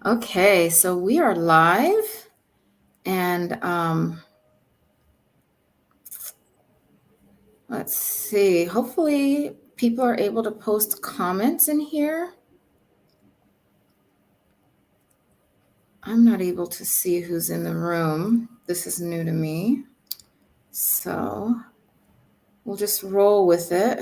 Okay, so we are live, and let's see. Hopefully, people are able to post comments in here. I'm not able to see who's in the room. This is new to me, so we'll just roll with it.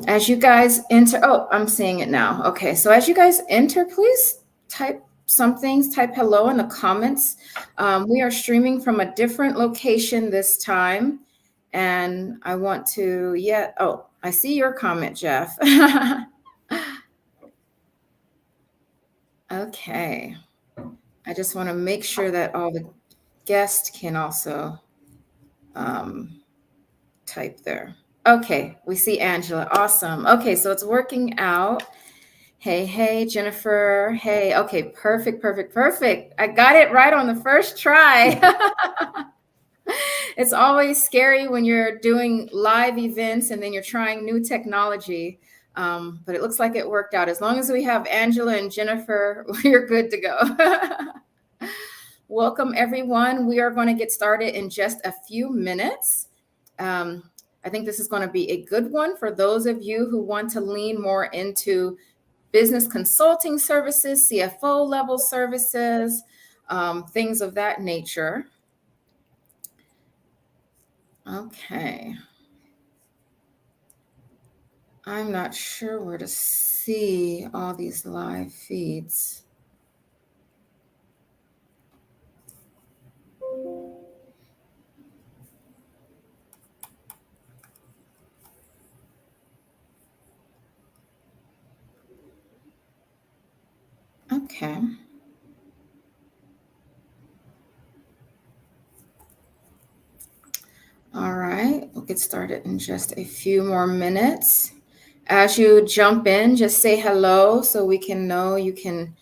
As you guys enter, oh, I'm seeing it now. Okay, so as you guys enter, please type some things, type hello in the comments. We are streaming from a different location this time. And I want to, oh, I see your comment, Jeff. Okay. I just want to make sure that all the guests can also type there. Okay, we see Angela. Awesome. Okay, so it's working out. Hey, Jennifer. Hey, okay, perfect. I got it right on the first try. It's always scary when you're doing live events and then you're trying new technology. But it looks like it worked out. As long as we have Angela and Jennifer, we're good to go. Welcome, everyone. We are going to get started in just a few minutes. I think this is going to be a good one for those of you who want to lean more into business consulting services, CFO level services, things of that nature. Okay. I'm not sure where to see all these live feeds. Okay. All right, we'll get started in just a few more minutes. As you jump in, just say hello so we can know you can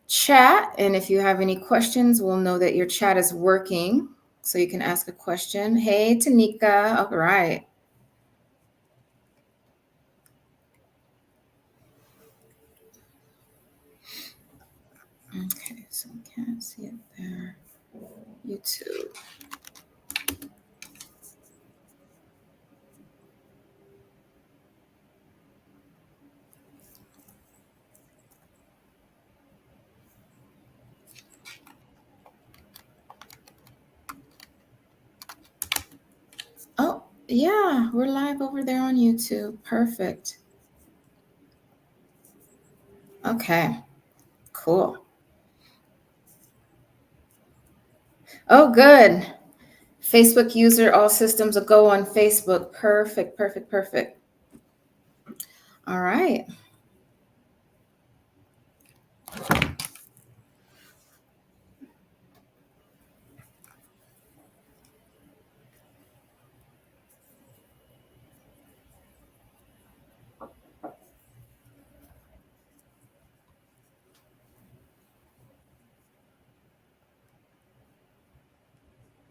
chat. And if you have any questions, we'll know that your chat is working so you can ask a question. Hey, Tanika. All right. Okay, so we can't see it there. YouTube. Oh, yeah, we're live over there on YouTube. Perfect. Okay, cool. Oh, good. Facebook user, all systems will go on Facebook. Perfect. All right.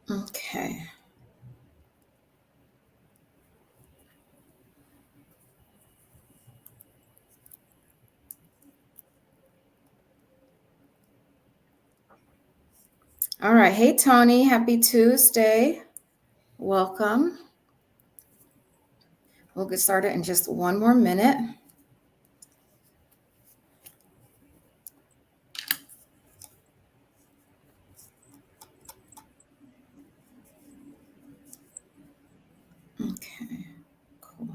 Okay. All right. Hey, Tony. Happy Tuesday. Welcome. We'll get started in just one more minute. Okay, cool.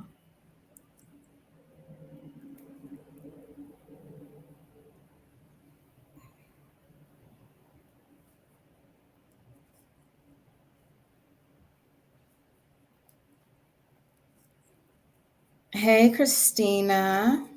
Hey, Christina.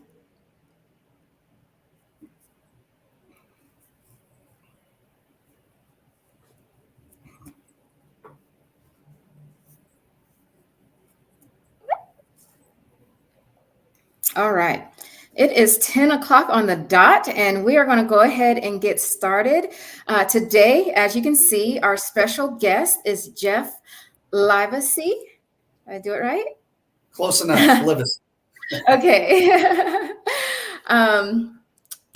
All right. It is 10 o'clock on the dot, and we are going to go ahead and get started. Today, as you can see, our special guest is Jeff Livesay. Did I do it right? Close enough. Livesay. Okay.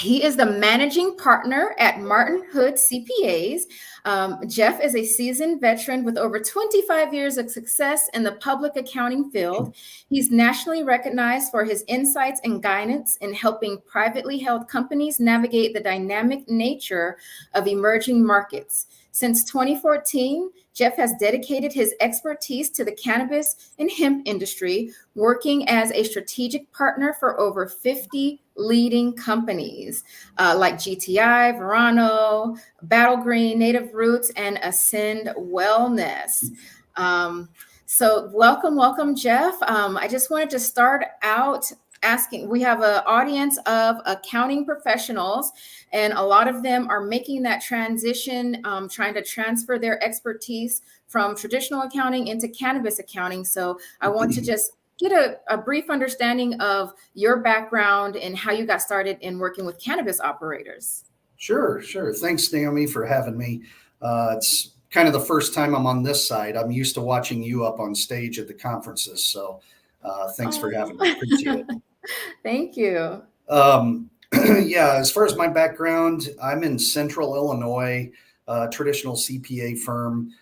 He is the managing partner at 𝗦𝗵𝗆 𝗕𝘂𝗃𝗃. Jeff is a seasoned veteran with over 25 years of success in the public accounting field. He's nationally recognized for his insights and guidance in helping privately held companies navigate the dynamic nature of emerging markets. Since 2014, Jeff has dedicated his expertise to the cannabis and hemp industry, working as a strategic partner for over 50 leading companies like GTI, Verano, Battle Green, Native Roots, and Ascend Wellness. So welcome, Jeff. I just wanted to start out asking, we have an audience of accounting professionals, and a lot of them are making that transition, trying to transfer their expertise from traditional accounting into cannabis accounting. So I want to just get a brief understanding of your background and how you got started in working with cannabis operators. Sure. Thanks, Naomi, for having me. It's kind of the first time I'm on this side. I'm used to watching you up on stage at the conferences. So thanks for having me. Appreciate it. Thank you. Yeah, as far as my background, I'm in Central Illinois, traditional CPA firm.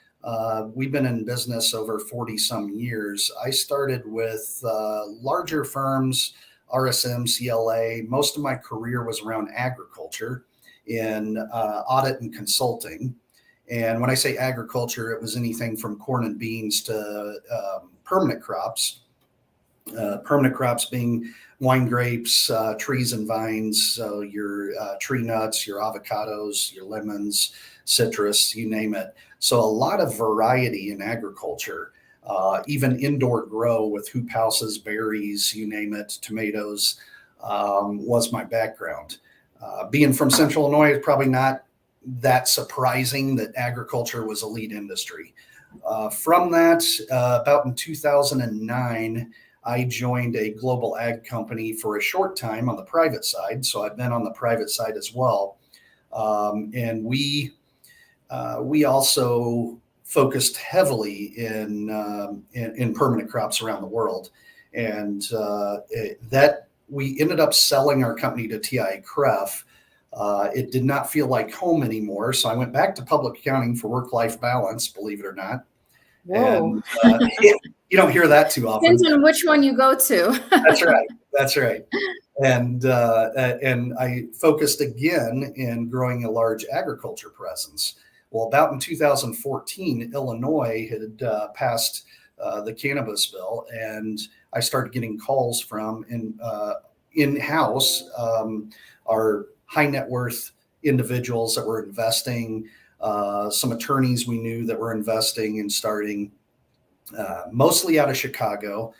We've been in business over 40 some years. I started with larger firms, RSM, CLA. Most of my career was around agriculture in audit and consulting. And when I say agriculture, it was anything from corn and beans to permanent crops. Permanent crops being wine grapes, trees and vines, so your tree nuts, your avocados, your lemons, citrus, you name it. So a lot of variety in agriculture, even indoor grow with houses, berries, you name it, tomatoes, was my background. Being from Central Illinois, it's probably not that surprising that agriculture was a lead industry. From that, about in 2009, I joined a global ag company for a short time on the private side. So I've been on the private side as well. And we also focused heavily in permanent crops around the world. And that we ended up selling our company to 𝗕𝘂𝗃𝗃. It did not feel like home anymore. So I went back to public accounting for work-life balance, believe it or not. Whoa. And you don't hear that too often. Depends on which one you go to. That's right. And I focused again in growing a large agriculture presence. Well, about in 2014, Illinois had passed the cannabis bill, and I started getting calls from in-house our high net worth individuals that were investing, some attorneys we knew that were investing and starting, mostly out of Chicago.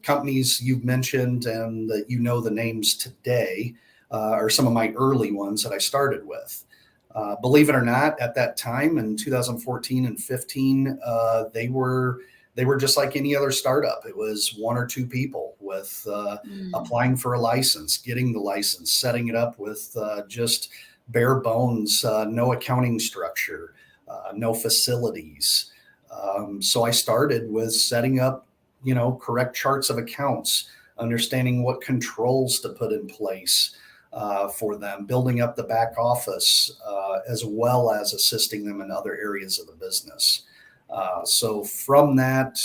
Companies you've mentioned and that you know the names today are some of my early ones that I started with. Believe it or not, at that time in 2014 and 15, they were just like any other startup. It was one or two people with applying for a license, getting the license, setting it up with just bare bones, no accounting structure, no facilities. So I started with setting up, correct charts of accounts, understanding what controls to put in place for them, building up the back office, as well as assisting them in other areas of the business. So from that,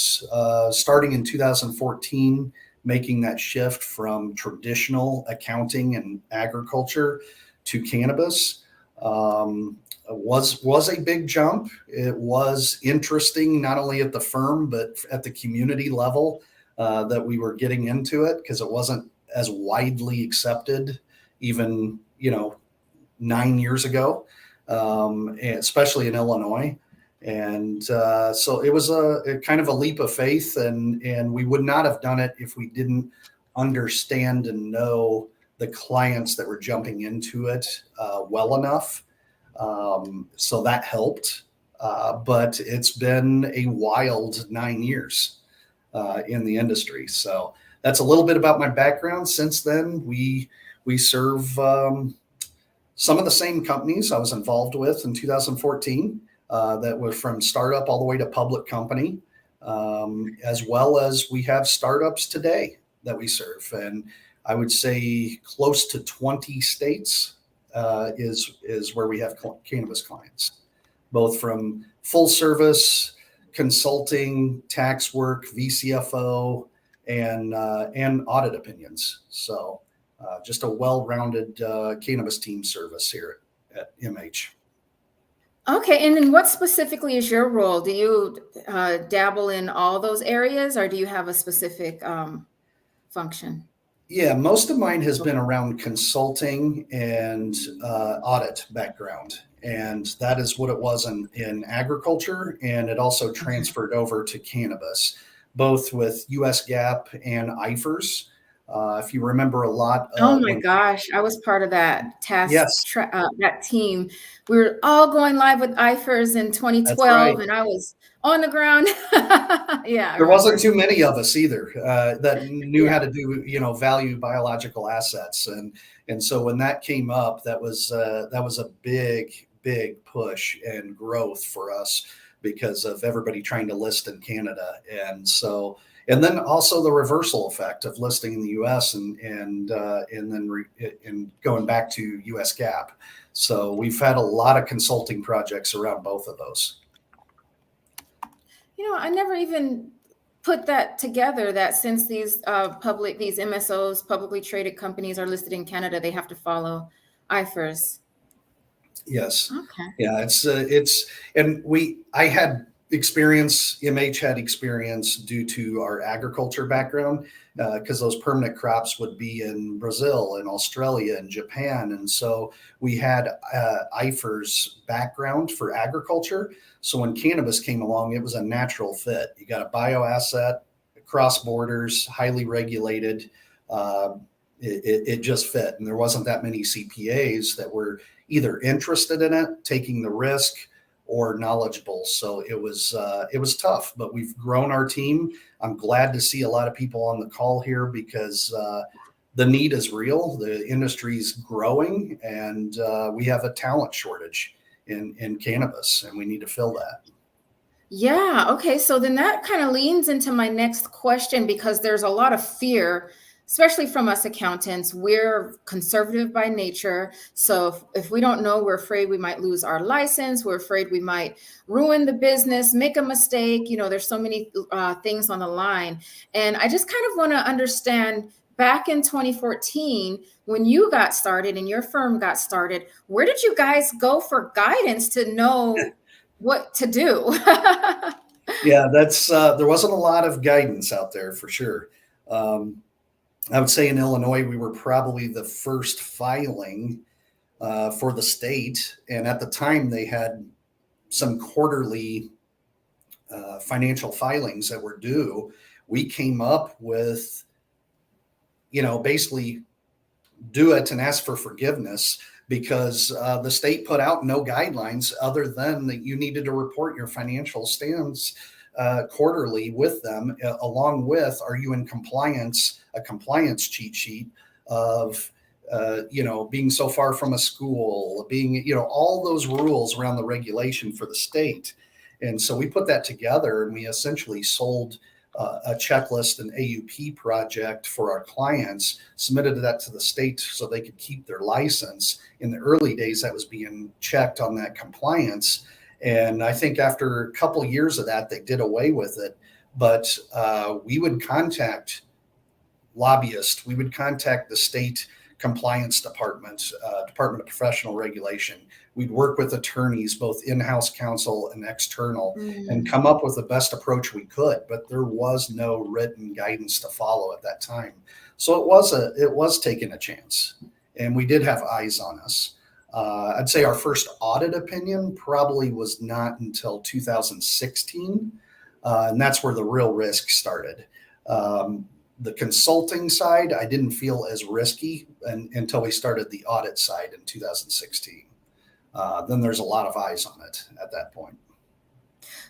starting in 2014, making that shift from traditional accounting and agriculture to cannabis was a big jump. It was interesting, not only at the firm, but at the community level that we were getting into it, because it wasn't as widely accepted even, 9 years ago, especially in Illinois. And so it was a kind of a leap of faith, and we would not have done it if we didn't understand and know the clients that were jumping into it well enough. So that helped. But it's been a wild 9 years in the industry. So that's a little bit about my background. Since then, we serve some of the same companies I was involved with in 2014 that were from startup all the way to public company, as well as we have startups today that we serve. And I would say close to 20 states is where we have cannabis clients, both from full service, consulting, tax work, VCFO, and audit opinions. So just a well-rounded cannabis team service here at MH. Okay, and then what specifically is your role? Do you dabble in all those areas, or do you have a specific function? Yeah, most of mine has been around consulting and audit background. And that is what it was in agriculture. And it also transferred over to cannabis, both with US GAAP and 𝗬𝗱𝗄s. If you remember a lot. Oh my gosh, I was part of that that team. We were all going live with 𝗬𝗱𝗄s in 2012, and I was on the ground. Yeah, there wasn't too many of us either that knew how to do, value biological assets, and so when that came up, that was a big push and growth for us because of everybody trying to list in Canada, and then also the reversal effect of listing in the U.S. and then going back to US GAAP. So we've had a lot of consulting projects around both of those. I never even put that together, that since these MSOs, publicly traded companies, are listed in Canada, they have to follow 𝗬𝗱𝗄s. Yes. Okay. Yeah, I had experience, MH had experience due to our agriculture background, because those permanent crops would be in Brazil and Australia and Japan. And so we had 𝗬𝗱𝗄s background for agriculture. So when cannabis came along, it was a natural fit. You got a bioasset, cross borders, highly regulated. It just fit. And there wasn't that many CPAs that were either interested in it, taking the risk, or knowledgeable. So it was tough, but we've grown our team. I'm glad to see a lot of people on the call here because the need is real. The industry's growing, and we have a talent shortage in cannabis, and we need to fill that. Yeah. Okay. So then that kind of leans into my next question, because there's a lot of fear, especially from us accountants. We're conservative by nature. So if we don't know, we're afraid we might lose our license. We're afraid we might ruin the business, make a mistake. There's so many things on the line. And I just kind of want to understand, back in 2014, when you got started and your firm got started, where did you guys go for guidance to know what to do? Yeah, there wasn't a lot of guidance out there for sure. I would say in Illinois, we were probably the first filing for the state. And at the time, they had some quarterly financial filings that were due. We came up with, basically do it and ask for forgiveness, because the state put out no guidelines other than that you needed to report your financial stance quarterly with them, along with, are you in compliance, a compliance cheat sheet of, being so far from a school, being, all those rules around the regulation for the state. And so we put that together, and we essentially sold a checklist, an AUP project for our clients, submitted that to the state so they could keep their license. In the early days, that was being checked on that compliance. And I think after a couple of years of that, they did away with it. But we would contact lobbyists. We would contact the state compliance department, Department of Professional Regulation. We'd work with attorneys, both in-house counsel and external, and come up with the best approach we could. But there was no written guidance to follow at that time. So it was taking a chance, and we did have eyes on us. I'd say our first audit opinion probably was not until 2016, and that's where the real risk started. The consulting side, I didn't feel as risky until we started the audit side in 2016. Then there's a lot of eyes on it at that point.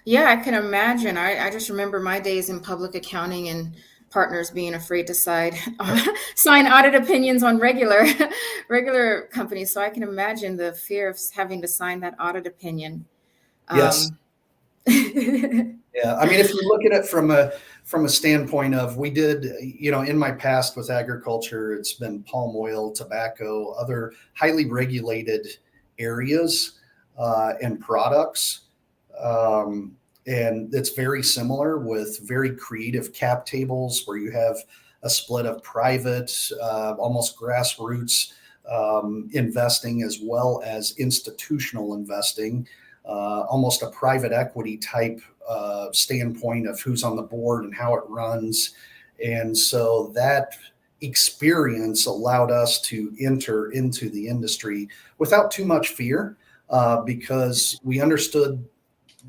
Yeah, I can imagine. I just remember my days in public accounting and partners being afraid to sign audit opinions on regular companies. So I can imagine the fear of having to sign that audit opinion. Yes. Yeah, I mean, if you look at it from a standpoint of, we did, in my past with agriculture, it's been palm oil, tobacco, other highly regulated areas and products. And it's very similar with very creative cap tables where you have a split of private, almost grassroots investing, as well as institutional investing, almost a private equity type standpoint of who's on the board and how it runs. And so that experience allowed us to enter into the industry without too much fear, because we understood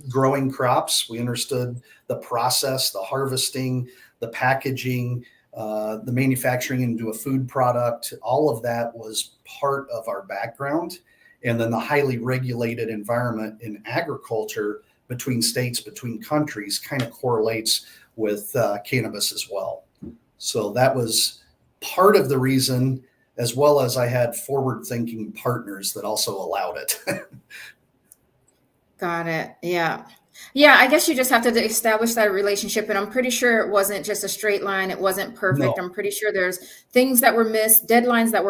growing crops. We understood the process, the harvesting, the packaging, the manufacturing into a food product. All of that was part of our background. And then the highly regulated environment in agriculture between states, between countries, kind of correlates with cannabis as well. So that was part of the reason, as well as I had forward-thinking partners that also allowed it. Got it. Yeah. Yeah, I guess you just have to establish that relationship. And I'm pretty sure it wasn't just a straight line. It wasn't perfect. No. I'm pretty sure there's things that were missed, deadlines that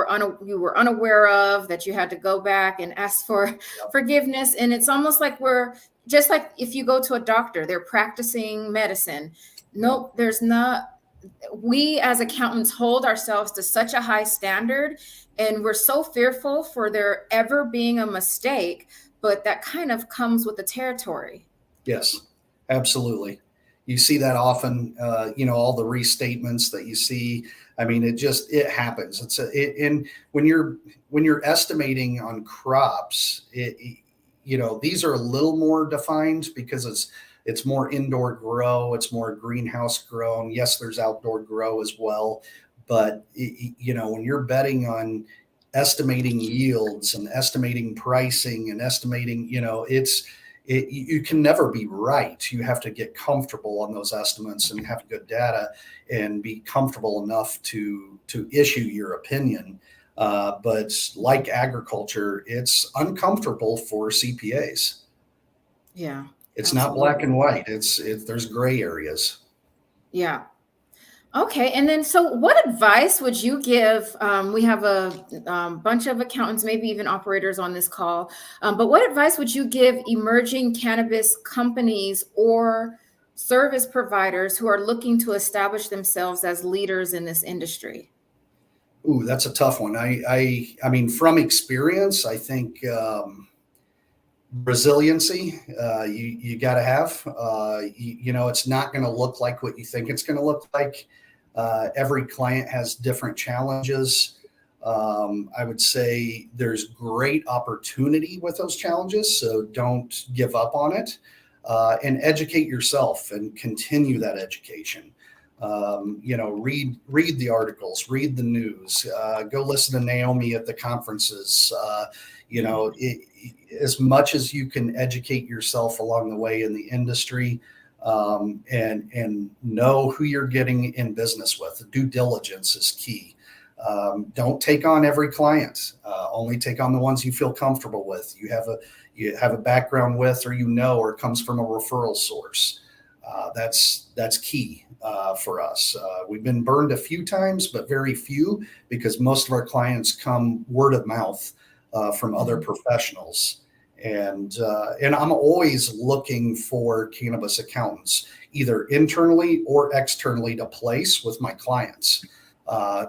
you were unaware of, that you had to go back and ask for forgiveness. And it's almost like we're just like if you go to a doctor, they're practicing medicine. Nope, there's not. We as accountants hold ourselves to such a high standard, and we're so fearful for there ever being a mistake, but that kind of comes with the territory. Yes, absolutely. You see that often, all the restatements that you see. I mean, it happens. And when you're estimating on crops, these are a little more defined because it's more indoor grow, it's more greenhouse grown. Yes, there's outdoor grow as well. But, when you're betting on estimating yields and estimating pricing and estimating, you can never be right. You have to get comfortable on those estimates and have good data and be comfortable enough to issue your opinion. But like agriculture, it's uncomfortable for CPAs. Yeah. It's not black and white. There's gray areas. Yeah. Okay. And then, so what advice would you give? We have a bunch of accountants, maybe even operators on this call. But what advice would you give emerging cannabis companies or service providers who are looking to establish themselves as leaders in this industry? Ooh, that's a tough one. I mean, from experience, I think resiliency you got to have. It's not going to look like what you think it's going to look like. Every client has different challenges. I would say there's great opportunity with those challenges, so don't give up on it, and educate yourself and continue that education. Read the articles, read the news, go listen to Naomi at the conferences. As much as you can educate yourself along the way in the industry, and know who you're getting in business with. Due diligence is key. Don't take on every client. Only take on the ones you feel comfortable with. You have a background with, or comes from a referral source. That's key for us. We've been burned a few times, but very few, because most of our clients come word of mouth from other professionals. And I'm always looking for cannabis accountants, either internally or externally, to place with my clients,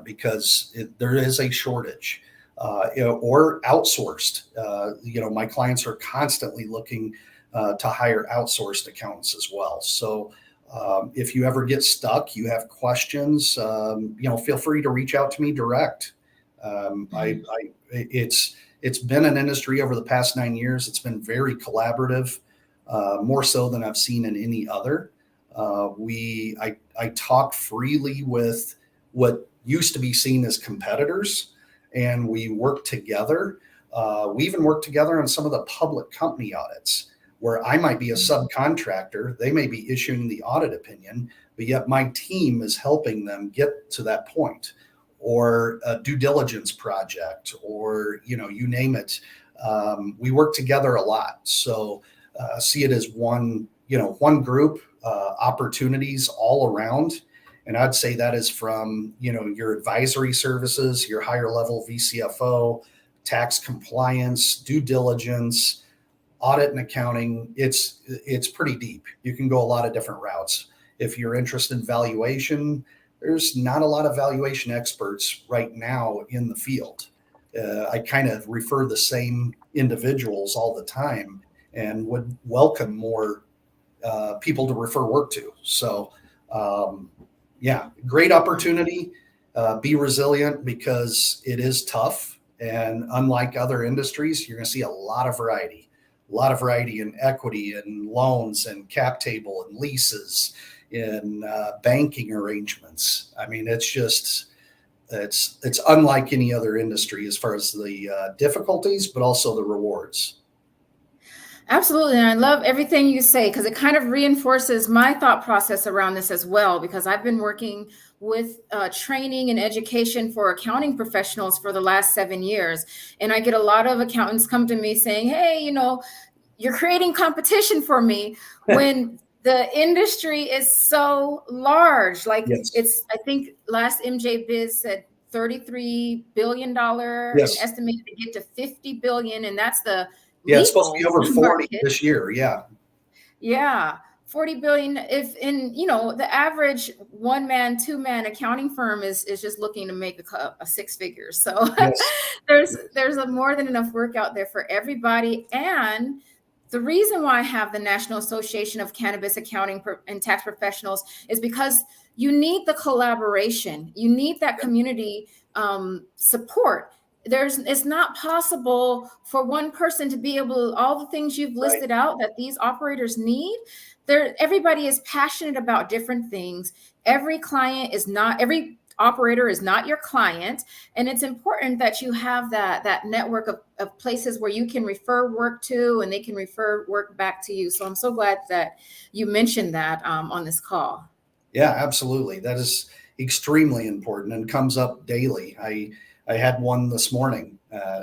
because there is a shortage, or outsourced. My clients are constantly looking to hire outsourced accountants as well. So if you ever get stuck, you have questions, feel free to reach out to me direct. It's been an industry over the past 9 years. It's been very collaborative, more so than I've seen in any other. I talk freely with what used to be seen as competitors, and we work together. We even work together on some of the public company audits, where I might be a subcontractor. They may be issuing the audit opinion, but yet my team is helping them get to that point. Or a due diligence project, or, you name it. We work together a lot. So see it as one one group, opportunities all around. And I'd say that is from, your advisory services, your higher level VCFO, tax compliance, due diligence, audit and accounting. It's pretty deep. You can go a lot of different routes. If you're interested in valuation, there's not a lot of valuation experts right now in the field. I kind of refer the same individuals all the time and would welcome more people to refer work to. So, great opportunity. Be resilient because it is tough. And unlike other industries, you're going to see a lot of variety in equity and loans and cap table and leases, in banking arrangements. I mean, it's unlike any other industry as far as the difficulties, but also the rewards. Absolutely. And I love everything you say, because it kind of reinforces my thought process around this as well, because I've been working with training and education for accounting professionals for the last 7 years. And I get a lot of accountants come to me saying, hey, you're creating competition for me when the industry is so large. Like Yes. I think last MJBiz said $33 billion Yes. and estimated to get to 50 billion. And that's the it's supposed to be over 40 market this year. Yeah. 40 billion. If the average one-man, two-man accounting firm is just looking to make a six figures. So Yes. there's a more than enough work out there for everybody. And the reason why I have the National Association of Cannabis Accounting and Tax Professionals is because you need the collaboration. You need that community support. It's not possible for one person to be able to, all the things you've listed out that these operators need. Everybody is passionate about different things. Every operator is not your client. And it's important that you have that network of places where you can refer work to, and they can refer work back to you. So I'm so glad that you mentioned that on this call. Yeah, absolutely. That is extremely important and comes up daily. I had one this morning,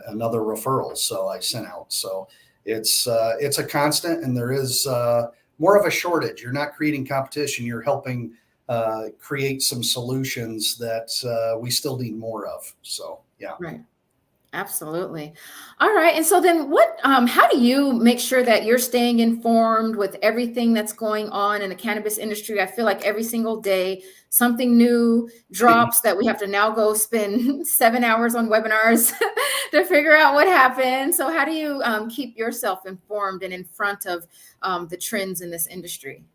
another referral, so I sent out. So it's a constant, and there is more of a shortage. You're not creating competition. You're helping create some solutions that we still need more of. So, yeah. Right. Absolutely. All right. And so then how do you make sure that you're staying informed with everything that's going on in the cannabis industry? I feel like every single day something new drops that we have to now go spend 7 hours on webinars to figure out what happened. So how do you keep yourself informed and in front of the trends in this industry?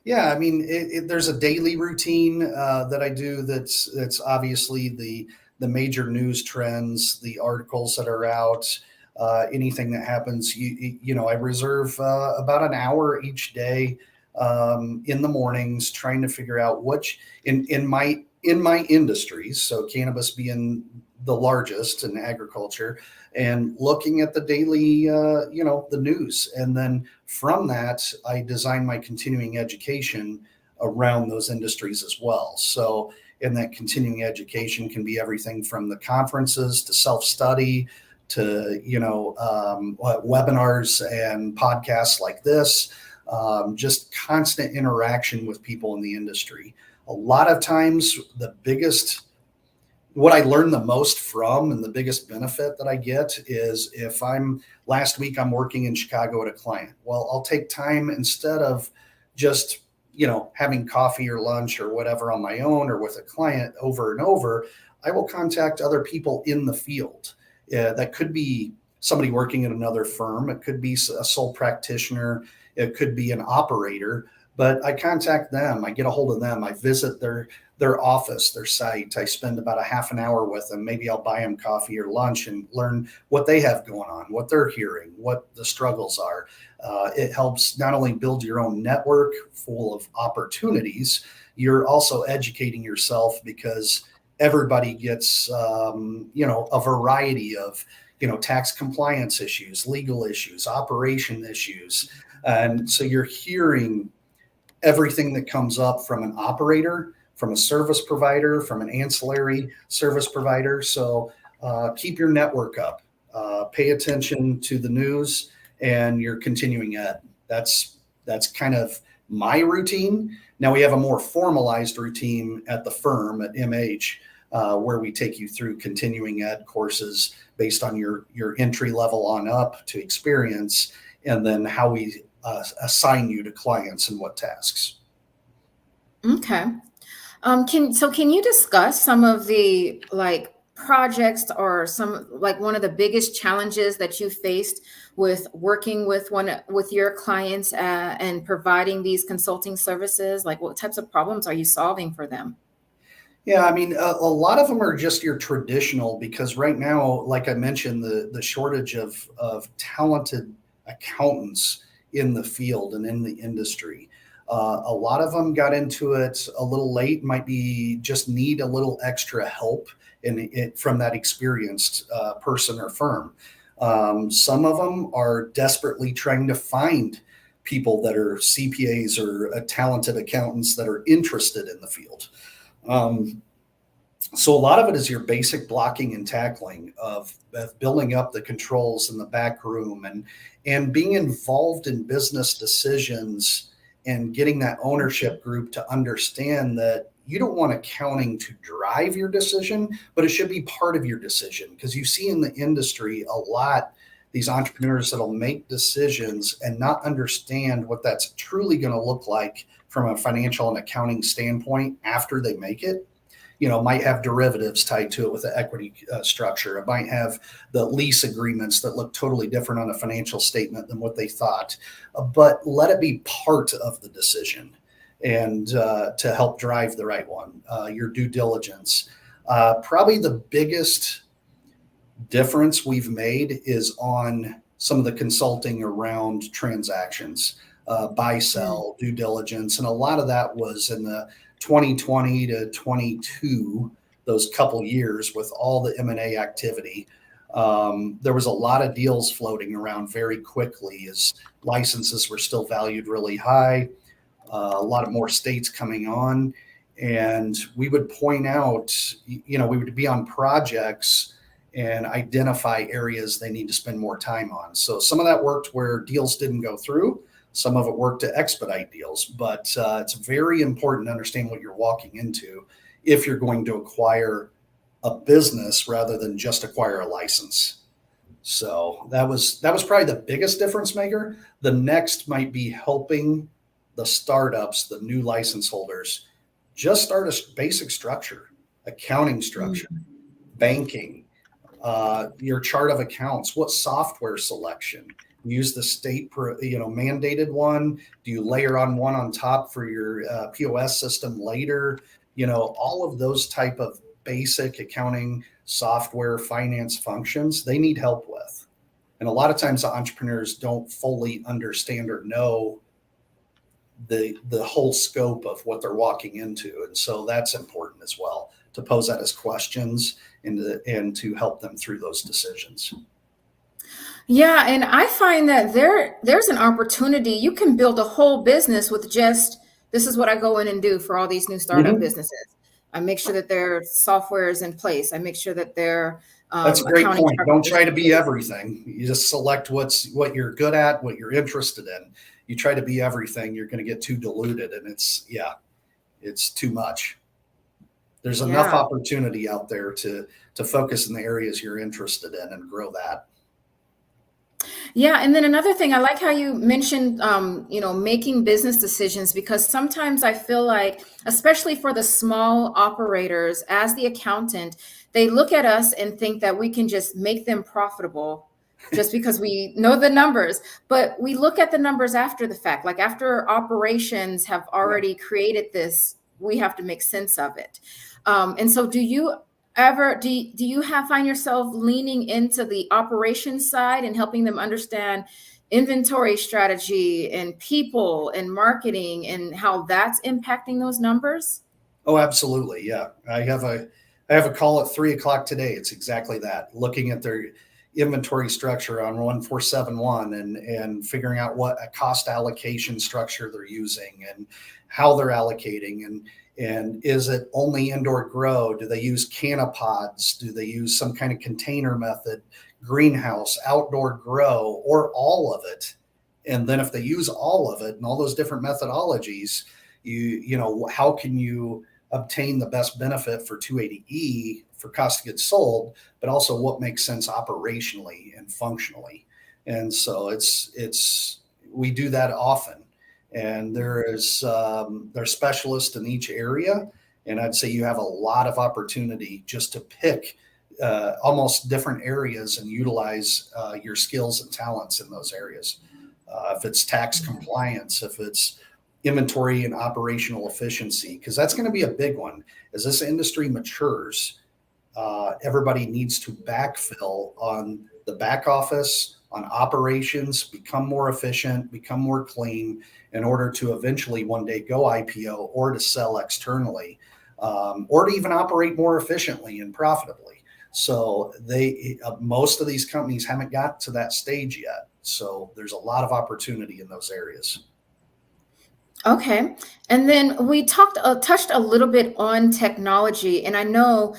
Yeah, I mean, there's a daily routine that I do that's obviously the major news trends, the articles that are out, anything that happens. I reserve about an hour each day in the mornings, trying to figure out which in my industries, so cannabis being the largest in agriculture, and looking at the daily, the news. And then from that, I design my continuing education around those industries as well. So, and that continuing education can be everything from the conferences to self-study to, webinars and podcasts like this, just constant interaction with people in the industry. A lot of times what I learn the most from, and the biggest benefit that I get, is if last week I'm working in Chicago at a client. Well, I'll take time, instead of just having coffee or lunch or whatever on my own or with a client over and over, I will contact other people in the field. That could be somebody working at another firm. It could be a sole practitioner. It could be an operator, but I contact them. I get a hold of them. I visit their office, their site. I spend about a half an hour with them. Maybe I'll buy them coffee or lunch and learn what they have going on, what they're hearing, what the struggles are. It helps not only build your own network full of opportunities, you're also educating yourself, because everybody gets, a variety of, tax compliance issues, legal issues, operation issues. And so you're hearing everything that comes up from an operator, from a service provider, from an ancillary service provider. So keep your network up, pay attention to the news and your continuing ed. That's That's kind of my routine. Now we have a more formalized routine at the firm at MH, where we take you through continuing ed courses based on your entry level on up to experience, and then how we assign you to clients and what tasks. Okay. Can you discuss some of the projects or some one of the biggest challenges that you faced with working with your clients and providing these consulting services? Like, what types of problems are you solving for them? Yeah, I mean, a lot of them are just your traditional, because right now, like I mentioned, the shortage of talented accountants in the field and in the industry. A lot of them got into it a little late, might be just need a little extra help from that experienced person or firm. Some of them are desperately trying to find people that are CPAs or talented accountants that are interested in the field. So a lot of it is your basic blocking and tackling of building up the controls in the back room and being involved in business decisions and getting that ownership group to understand that you don't want accounting to drive your decision, but it should be part of your decision. Because you see in the industry a lot, these entrepreneurs that'll make decisions and not understand what that's truly going to look like from a financial and accounting standpoint after they make it. Might have derivatives tied to it with the equity structure. It might have the lease agreements that look totally different on a financial statement than what they thought. But let it be part of the decision and to help drive the right one. Your due diligence. Probably the biggest difference we've made is on some of the consulting around transactions, buy, sell, due diligence. And a lot of that was in the 2020 to 22, those couple years with all the M&A activity. There was a lot of deals floating around very quickly as licenses were still valued really high, a lot of more states coming on. And we would point out, we would be on projects and identify areas they need to spend more time on. So some of that worked where deals didn't go through. Some of it worked to expedite deals, but it's very important to understand what you're walking into if you're going to acquire a business rather than just acquire a license. So that was probably the biggest difference maker. The next might be helping the startups, the new license holders, just start a basic structure, accounting structure, banking, your chart of accounts, what software selection. Use the state, mandated one. Do you layer on one on top for your POS system later? All of those type of basic accounting, software, finance functions, they need help with. And a lot of times the entrepreneurs don't fully understand or know the whole scope of what they're walking into. And so that's important as well, to pose that as questions and to help them through those decisions. Yeah, and I find that there's an opportunity. You can build a whole business with just, this is what I go in and do for all these new startup businesses. I make sure that their software is in place. I make sure that their that's a great point. Don't try to be everything. You just select what you're good at, what you're interested in. You try to be everything, you're going to get too diluted, and it's too much. There's enough opportunity out there to focus in the areas you're interested in and grow that. Yeah. And then another thing, I like how you mentioned, making business decisions, because sometimes I feel like, especially for the small operators, as the accountant, they look at us and think that we can just make them profitable just because we know the numbers. But we look at the numbers after the fact, like after operations have already created this, we have to make sense of it. And so do you find yourself leaning into the operations side and helping them understand inventory strategy and people and marketing and how that's impacting those numbers? Oh, absolutely. Yeah. I have a call at 3:00 today. It's exactly that. Looking at their inventory structure on 1471 and figuring out what a cost allocation structure they're using and how they're allocating, and is it only indoor grow? Do they use canopods? Do they use some kind of container method, greenhouse, outdoor grow, or all of it? And then if they use all of it and all those different methodologies, you know, how can you obtain the best benefit for 280E for cost of goods sold, but also what makes sense operationally and functionally. And so we do that often. And there's specialists in each area. And I'd say you have a lot of opportunity just to pick almost different areas and utilize your skills and talents in those areas. If it's tax compliance, if it's inventory and operational efficiency, because that's going to be a big one. As this industry matures, everybody needs to backfill on the back office, on operations, become more efficient, become more clean in order to eventually one day go IPO or to sell externally, or to even operate more efficiently and profitably. So most of these companies haven't got to that stage yet. So there's a lot of opportunity in those areas. Okay. And then we touched a little bit on technology, and I know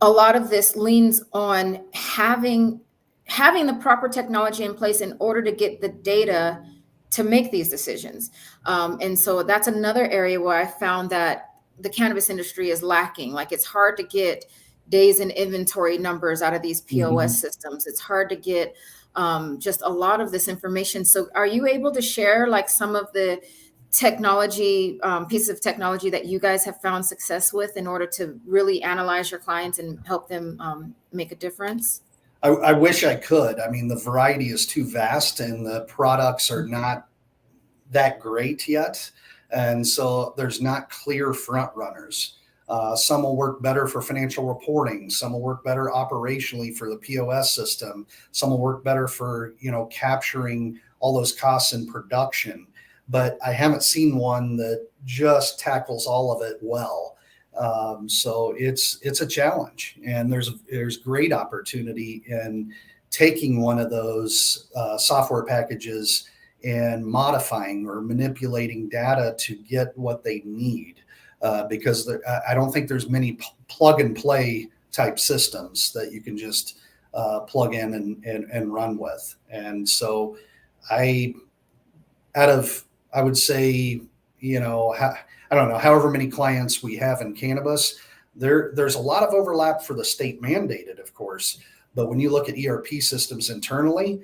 a lot of this leans on having the proper technology in place in order to get the data to make these decisions. And so that's another area where I found that the cannabis industry is lacking. Like, it's hard to get days in inventory numbers out of these POS systems. It's hard to get just a lot of this information. So are you able to share like some of the technology, pieces of technology that you guys have found success with in order to really analyze your clients and help them make a difference? I wish I could. I mean, the variety is too vast and the products are not that great yet. And so there's not clear front runners. Some will work better for financial reporting. Some will work better operationally for the POS system. Some will work better for, you know, capturing all those costs in production. But I haven't seen one that just tackles all of it well. So it's a challenge, and there's great opportunity in taking one of those software packages and modifying or manipulating data to get what they need. Because I don't think there's many plug and play type systems that you can just plug in and run with. And so I would say, you know, I don't know, however many clients we have in cannabis, there's a lot of overlap for the state mandated, of course. But when you look at ERP systems internally,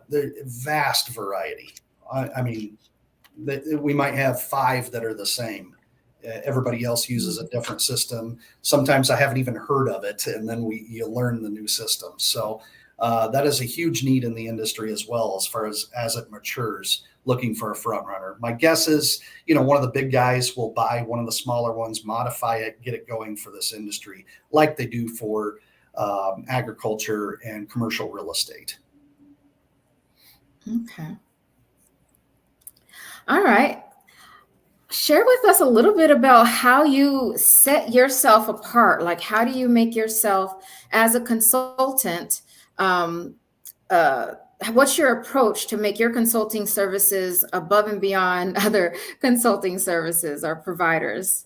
there's vast variety. I mean, we might have 5 that are the same. Everybody else uses a different system. Sometimes I haven't even heard of it, and then you learn the new system. So that is a huge need in the industry as well, as far as it matures, looking for a front runner. My guess is, you know, one of the big guys will buy one of the smaller ones, modify it, get it going for this industry, like they do for agriculture and commercial real estate. Okay. All right. Share with us a little bit about how you set yourself apart. Like, how do you make yourself as a consultant? What's your approach to make your consulting services above and beyond other consulting services or providers?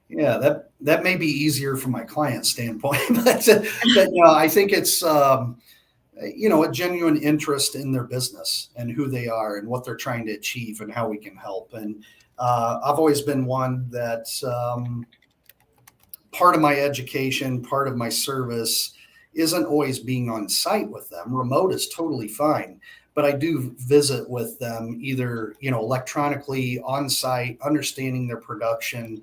Yeah, that may be easier from my client standpoint, but you know, I think it's you know, a genuine interest in their business and who they are and what they're trying to achieve and how we can help. And I've always been one that part of my education, part of my service isn't always being on site with them. Remote is totally fine, but I do visit with them either, you know, electronically, on site, understanding their production,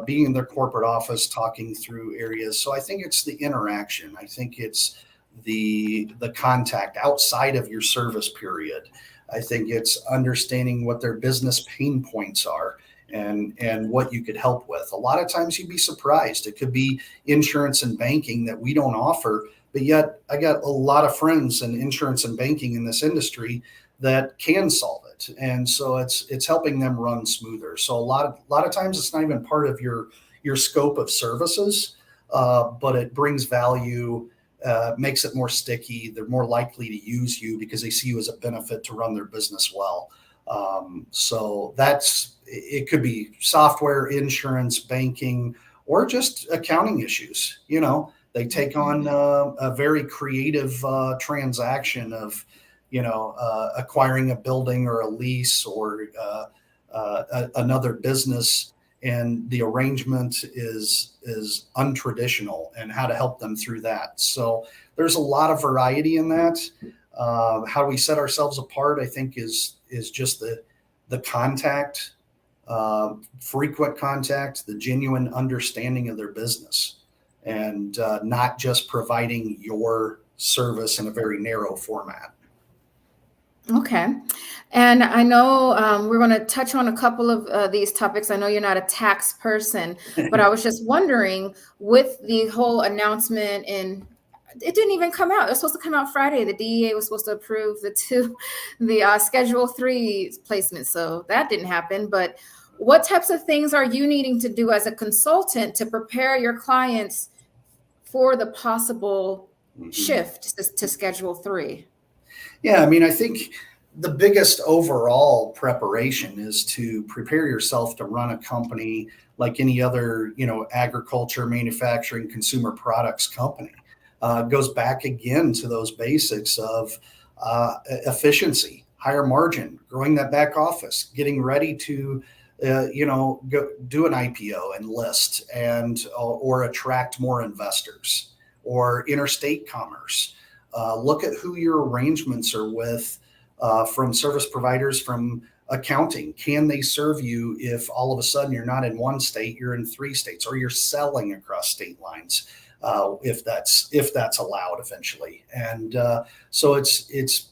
being in their corporate office, talking through areas. So I think it's the interaction. I think it's the contact outside of your service period. I think it's understanding what their business pain points are and what you could help with. A lot of times you'd be surprised. It could be insurance and banking that we don't offer, but yet I got a lot of friends in insurance and banking in this industry that can solve it. And so it's helping them run smoother. So a lot of times it's not even part of your scope of services, but it brings value, makes it more sticky. They're more likely to use you because they see you as a benefit to run their business well. So it could be software, insurance, banking, or just accounting issues. You know, they take on a very creative transaction of, acquiring a building or a lease or another business, and the arrangement is untraditional, and how to help them through that. So there's a lot of variety in that. How we set ourselves apart, I think, is just the contact, frequent contact, the genuine understanding of their business, and not just providing your service in a very narrow format. Okay. And I know we're going to touch on a couple of these topics. I know you're not a tax person, but I was just wondering, with the whole announcement, and it didn't even come out. It was supposed to come out Friday. The DEA was supposed to approve the Schedule 3 placement. So that didn't happen. But what types of things are you needing to do as a consultant to prepare your clients for the possible shift to Schedule 3? Yeah, I mean, I think the biggest overall preparation is to prepare yourself to run a company like any other, agriculture, manufacturing, consumer products company. It goes back again to those basics of efficiency, higher margin, growing that back office, getting ready to, go do an IPO and list or attract more investors, or interstate commerce. Look at who your arrangements are with, from service providers, from accounting. Can they serve you if all of a sudden you're not in one state, you're in 3 states, or you're selling across state lines, if that's allowed eventually. And so it's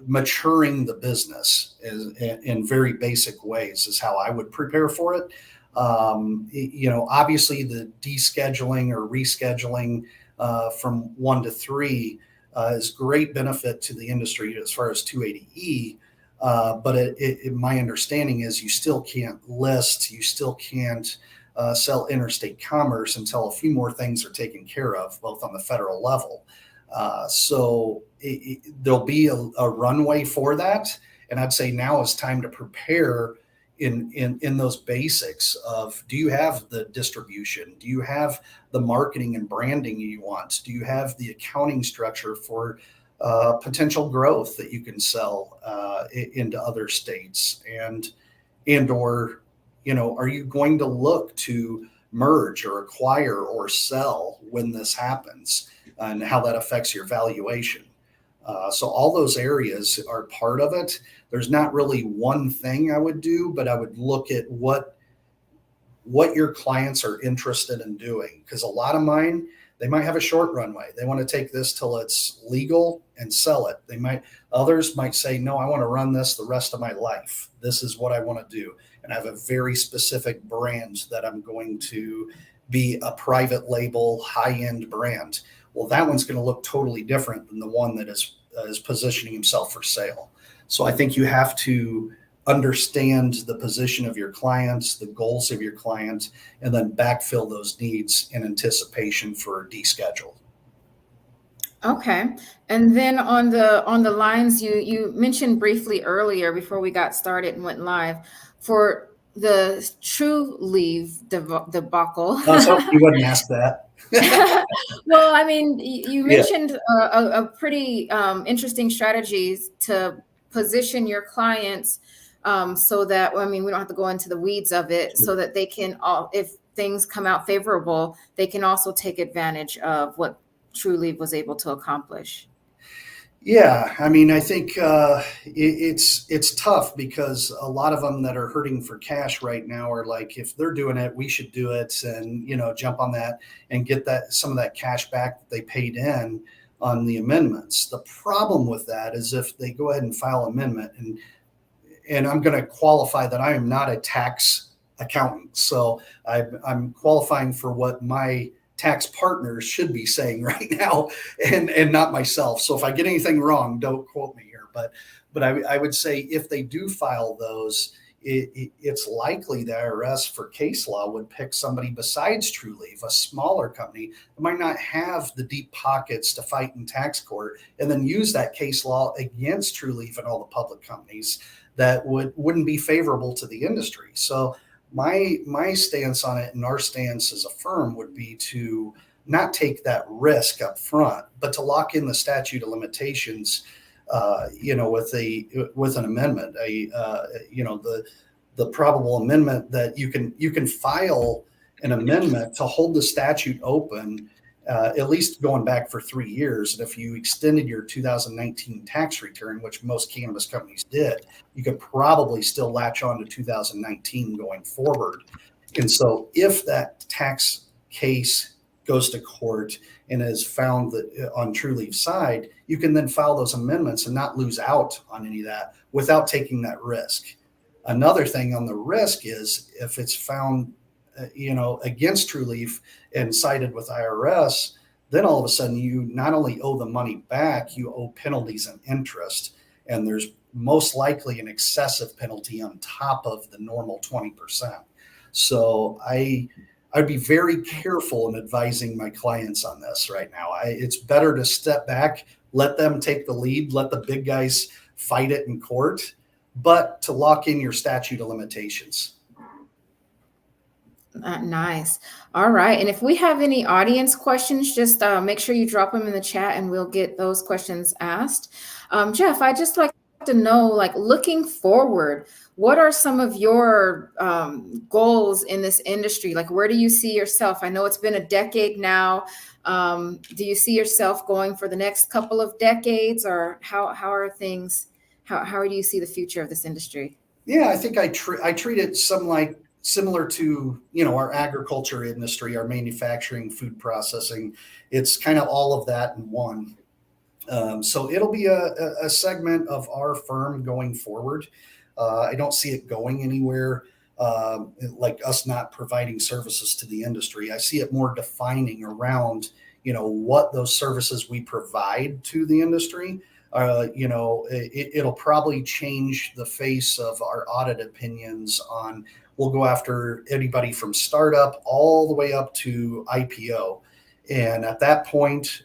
maturing the business in very basic ways is how I would prepare for it. Obviously the descheduling or rescheduling from 1 to 3 is great benefit to the industry as far as 280E. But my understanding is you still can't list, you still can't sell interstate commerce until a few more things are taken care of, both on the federal level. So there'll be a runway for that. And I'd say now is time to prepare in those basics of, do you have the distribution? Do you have the marketing and branding you want? Do you have the accounting structure for potential growth that you can sell into other states? Or, are you going to look to merge or acquire or sell when this happens, and how that affects your valuation? So all those areas are part of it. There's not really one thing I would do, but I would look at what your clients are interested in doing. Because a lot of mine, they might have a short runway. They want to take this till it's legal and sell it. Others might say, no, I want to run this the rest of my life. This is what I want to do. And I have a very specific brand that I'm going to be a private label, high-end brand. Well, that one's going to look totally different than the one that is positioning himself for sale. So I think you have to understand the position of your clients, the goals of your client, and then backfill those needs in anticipation for deschedule. Okay. And then on the lines you mentioned briefly earlier before we got started and went live, for the Trulieve debacle. I was hoping you wouldn't ask that. Well, I mean, you mentioned a pretty interesting strategies to position your clients so that, we don't have to go into the weeds of it, so that they can, if things come out favorable, they can also take advantage of what Trulieve was able to accomplish. Yeah, I mean, I think it's tough, because a lot of them that are hurting for cash right now are like, if they're doing it, we should do it, and jump on that and get some of that cash back that they paid in on the amendments. The problem with that is if they go ahead and file amendment, and I'm going to qualify that I am not a tax accountant, so I'm qualifying for what my tax partners should be saying right now, and not myself. So if I get anything wrong, don't quote me here. But I would say if they do file those, it's likely the IRS for case law would pick somebody besides Trulieve, a smaller company that might not have the deep pockets to fight in tax court, and then use that case law against Trulieve and all the public companies that wouldn't be favorable to the industry. So my stance on it, and our stance as a firm, would be to not take that risk up front, but to lock in the statute of limitations with an amendment, the probable amendment that you can file an amendment to hold the statute open, at least going back for 3 years. And if you extended your 2019 tax return, which most cannabis companies did, you could probably still latch on to 2019 going forward. And so if that tax case goes to court and is found that on 𝗪𝗠𝗏's side, you can then file those amendments and not lose out on any of that without taking that risk. Another thing on the risk is if it's found against 𝗪𝗏 and cited with IRS, then all of a sudden you not only owe the money back, you owe penalties and interest. And there's most likely an excessive penalty on top of the normal 20%. So I'd be very careful in advising my clients on this right now. It's better to step back, let them take the lead, let the big guys fight it in court, but to lock in your statute of limitations. Nice. All right. And if we have any audience questions, just make sure you drop them in the chat and we'll get those questions asked. Jeff, I'd just like to know, like, looking forward, what are some of your goals in this industry? Like, where do you see yourself? I know it's been a decade now. Do you see yourself going for the next couple of decades, or how are things? How do you see the future of this industry? Yeah, I think I treat it similar to, our agriculture industry, our manufacturing, food processing. It's kind of all of that in one. So it'll be a segment of our firm going forward. I don't see it going anywhere, like us not providing services to the industry. I see it more defining around, what those services we provide to the industry. It'll probably change the face of our audit opinions on. We'll go after anybody from startup all the way up to IPO. And at that point,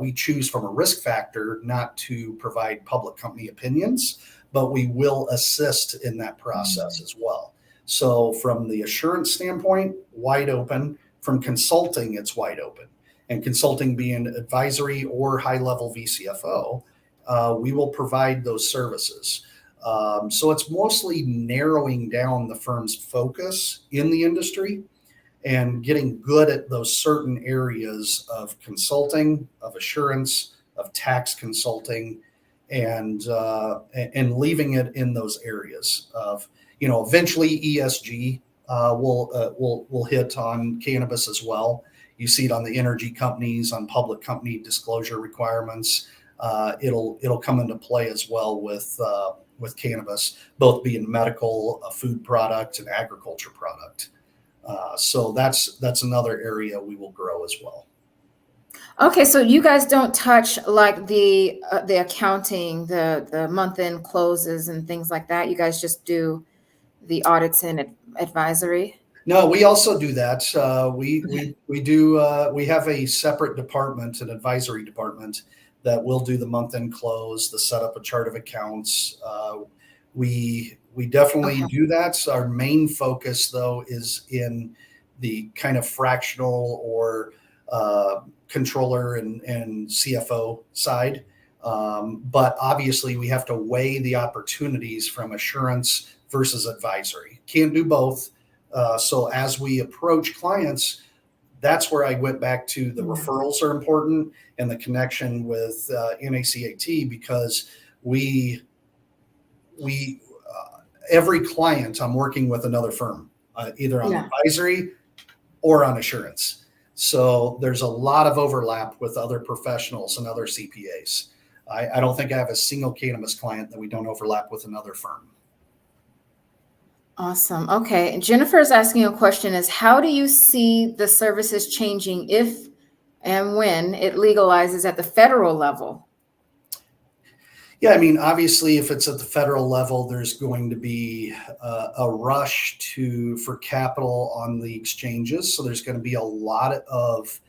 we choose from a risk factor not to provide public company opinions, but we will assist in that process as well. So from the assurance standpoint, wide open. From consulting, it's wide open. And consulting being advisory or high-level VCFO, we will provide those services. So it's mostly narrowing down the firm's focus in the industry and getting good at those certain areas of consulting, of assurance, of tax consulting, and leaving it in those areas of, eventually ESG will hit on cannabis as well. You see it on the energy companies, on public company disclosure requirements. It'll come into play as well with cannabis, both being medical, a food product, and agriculture product. So that's another area we will grow as well. Okay, so you guys don't touch like the accounting, the month-end closes and things like that. You guys just do the audits and advisory. No, we also do that. We have a separate department, an advisory department, that will do the month-end close, the setup of chart of accounts. We definitely do that. So our main focus, though, is in the kind of fractional or controller and CFO side. But obviously, we have to weigh the opportunities from assurance versus advisory. Can't do both. So as we approach clients, that's where I went back to the referrals are important and the connection with NACAT, because every client I'm working with another firm, either on advisory or on assurance. So there's a lot of overlap with other professionals and other CPAs. I don't think I have a single cannabis client that we don't overlap with another firm. Awesome. Okay. Jennifer is asking a question is, how do you see the services changing if and when it legalizes at the federal level? Yeah, I mean, obviously, if it's at the federal level, there's going to be a rush for capital on the exchanges. So there's going to be a lot of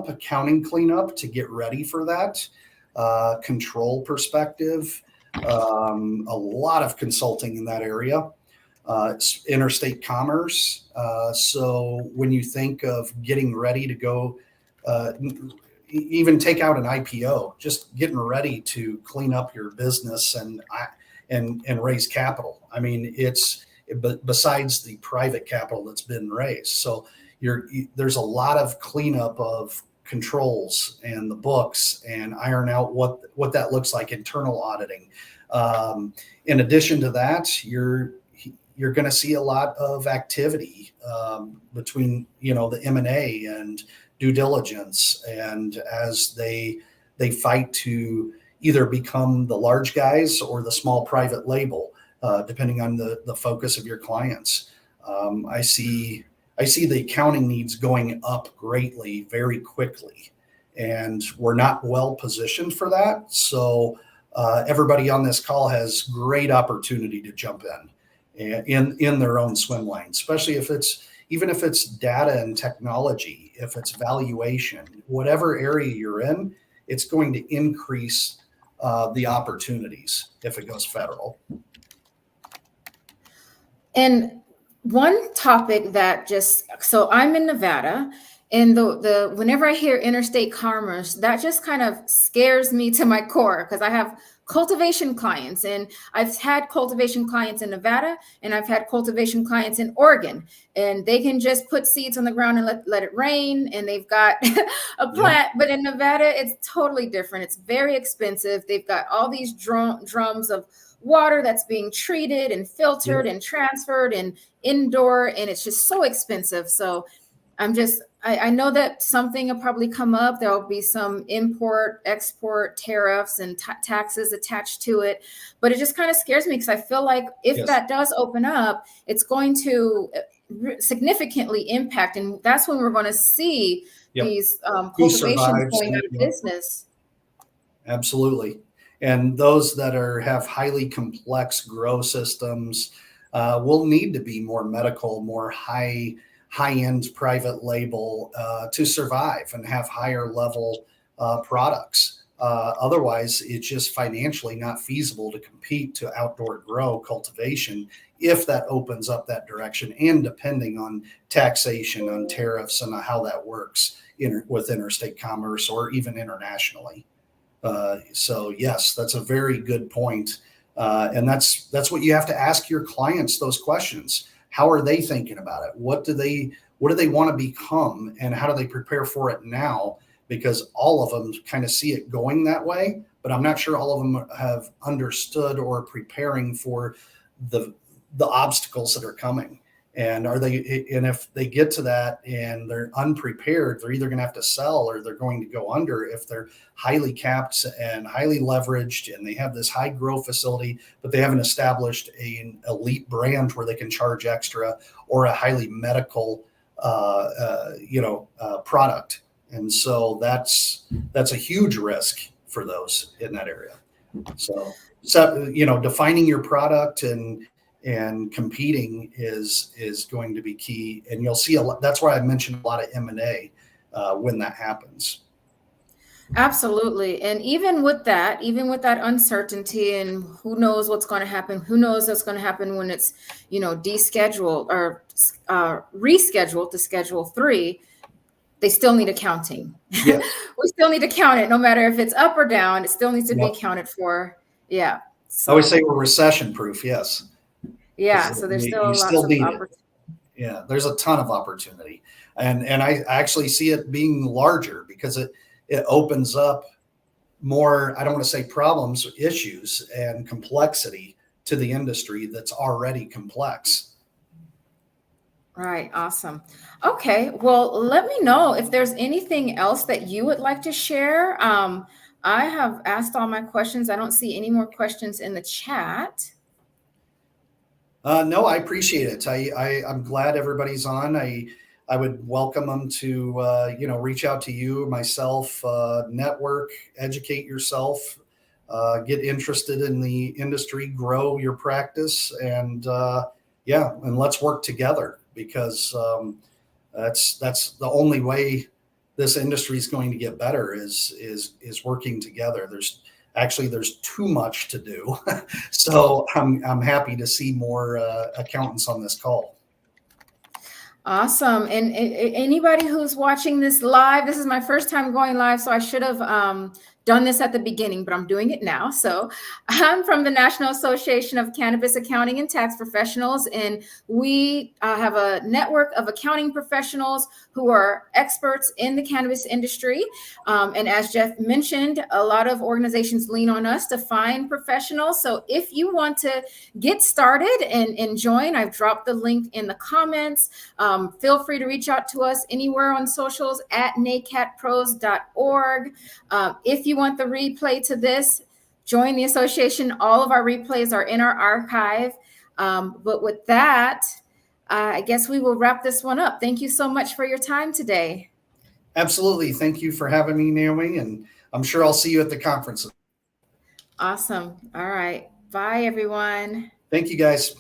accounting cleanup to get ready for that. Control perspective, a lot of consulting in that area. It's interstate commerce. So when you think of getting ready to go, even take out an IPO, just getting ready to clean up your business and raise capital. I mean, besides the private capital that's been raised. So there's a lot of cleanup of controls and the books and iron out what that looks like, internal auditing. In addition to that, you're going to see a lot of activity between, the M&A and due diligence, and as they fight to either become the large guys or the small private label, depending on the focus of your clients. I see the accounting needs going up greatly, very quickly, and we're not well positioned for that. So everybody on this call has great opportunity to jump in their own swim lane, especially even if it's data and technology, if it's valuation, whatever area you're in, it's going to increase the opportunities if it goes federal. And one topic that so I'm in Nevada, and whenever I hear interstate commerce, that just kind of scares me to my core, because I have cultivation clients, and I've had cultivation clients in Nevada, and I've had cultivation clients in Oregon, and they can just put seeds on the ground and let it rain, and they've got a plant. But in Nevada, it's totally different. It's very expensive. They've got all these drums of water that's being treated and filtered and transferred and indoor, and it's just so expensive. So I know that something will probably come up. There'll be some import, export tariffs and taxes attached to it, but it just kind of scares me, because I feel like if that does open up, it's going to significantly impact, and that's when we're going to see these cultivations going out of business. Absolutely. And those that have highly complex grow systems will need to be more medical, more high-end private label to survive and have higher level products. Otherwise, it's just financially not feasible to compete to outdoor grow cultivation if that opens up that direction, and depending on taxation, on tariffs, and how that works with interstate commerce or even internationally. So yes, that's a very good point. And that's what you have to ask your clients, those questions. How are they thinking about it? What do they want to become, and how do they prepare for it now? Because all of them kind of see it going that way, but I'm not sure all of them have understood or preparing for the obstacles that are coming. And if they get to that and they're unprepared, they're either going to have to sell or they're going to go under if they're highly capped and highly leveraged, and they have this high grow facility, but they haven't established an elite brand where they can charge extra, or a highly medical, product. And so that's a huge risk for those in that area. So defining your product and competing is going to be key, and you'll see a lot. That's why I mentioned a lot of M&A when that happens. Absolutely. And even with that uncertainty, and who knows what's going to happen, who knows what's going to happen when it's, descheduled or rescheduled to Schedule 3, they still need accounting. Yes. We still need to count it, no matter if it's up or down. It still needs to be accounted for. Yeah. So, I always say we're recession proof. Yes. Yeah. So there's still lots of opportunity. Yeah. There's a ton of opportunity. And I actually see it being larger, because it opens up more, I don't want to say problems, issues and complexity to the industry that's already complex. Right. Awesome. Okay. Well, let me know if there's anything else that you would like to share. I have asked all my questions. I don't see any more questions in the chat. No, I appreciate it. I'm glad everybody's on. I would welcome them to, reach out to you, myself, network, educate yourself, get interested in the industry, grow your practice, and let's work together, because that's the only way this industry is going to get better is working together. There's too much to do. So I'm happy to see more accountants on this call. Awesome. And anybody who's watching this live, this is my first time going live, so I should have done this at the beginning, but I'm doing it now. So I'm from the National Association of Cannabis Accounting and Tax Professionals, and we have a network of accounting professionals who are experts in the cannabis industry. And as Jeff mentioned, a lot of organizations lean on us to find professionals. So if you want to get started and join, I've dropped the link in the comments. Feel free to reach out to us anywhere on socials at @NACATPros.org. If you want the replay to this, join the association. All of our replays are in our archive. But with that, I guess we will wrap this one up. Thank you so much for your time today. Absolutely. Thank you for having me, Naomi. And I'm sure I'll see you at the conference. Awesome. All right. Bye, everyone. Thank you, guys.